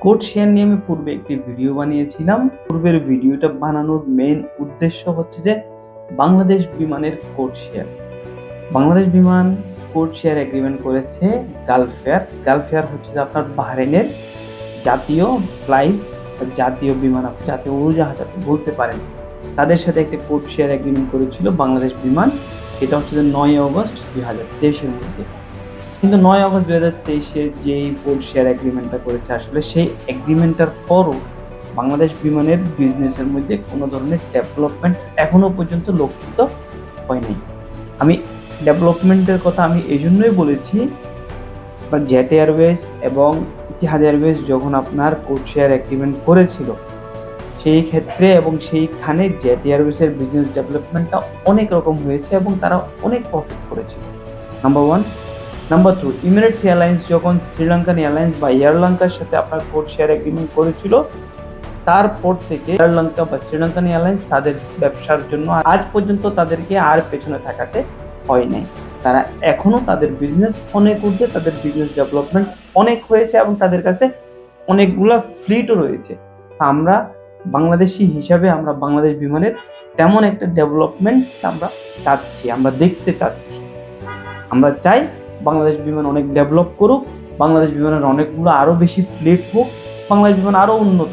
Code share নিয়ে আমি পূর্বে একটি ভিডিও বানিয়েছিলাম। পূর্বের ভিডিওটা বানানোর মেইন উদ্দেশ্য হচ্ছে যে বাংলাদেশ বিমানের code share. Bangladesh Biman code share agreement করেছে গালফ এয়ার। গালফ এয়ার হচ্ছে যে আপনার বাহরাইনের জাতীয় ফ্লাইট, জাতীয় বিমান, জাতীয় উড়োজাহাজ আপনি বলতে পারেন। তাদের সাথে একটা কোড শেয়ার এগ্রিমেন্ট করেছিল বাংলাদেশ বিমান। এটা হচ্ছে যে 9 আগস্ট 2023-এর মধ্যে। কিন্তু 9 আগস্ট 2023-এ যেই কোড শেয়ার এগ্রিমেন্টটা করেছে, আসলে সেই এগ্রিমেন্টটার পরও বাংলাদেশ বিমানের বিজনেসের মধ্যে কোনো ধরনের ডেভেলপমেন্ট এখনো পর্যন্ত লক্ষিত হয়নি। আমি ডেভেলপমেন্টের কথা আমি এই জন্যই বলেছি, জেট এয়ারওয়েজ এবং ইতিহাদ এয়ারওয়েজ যখন আপনার কোড শেয়ার এগ্রিমেন্ট করেছিল, সেই ক্ষেত্রে এবং সেইখানে জেট এয়ারওয়েজের বিজনেস ডেভেলপমেন্টটা অনেক রকম হয়েছে এবং তারা অনেক প্রফিট করেছিল। Number one. Number two, Emirates Airlines যখন শ্রীলঙ্কান এয়ারলাইন্স বা এয়ারলঙ্কার সাথে আপনার কোড শেয়ার এগ্রিমেন্ট করেছিল, তারপর থেকে এয়ারলঙ্কা বা শ্রীলঙ্কান এয়ারলাইন্স তাদের ব্যবসার জন্য আজ পর্যন্ত তাদেরকে আর পেছনে থাকাতে হয় নাই। তারা এখনো তাদের বিজনেস অনেক উঠছে, তাদের বিজনেস ডেভেলপমেন্ট অনেক হয়েছে এবং তাদের কাছে অনেকগুলা ফ্লিটও রয়েছে। আমরা বাংলাদেশি হিসাবে আমরা বাংলাদেশ বিমানের তেমন একটা ডেভেলপমেন্ট আমরা চাচ্ছি, আমরা দেখতে চাচ্ছি। আমরা চাই বাংলাদেশ বিমান অনেক ডেভেলপ করুক, বাংলাদেশ বিমানের অনেকগুলো আরো বেশি ফ্লিট হোক, বাংলাদেশ বিমান আরো উন্নত।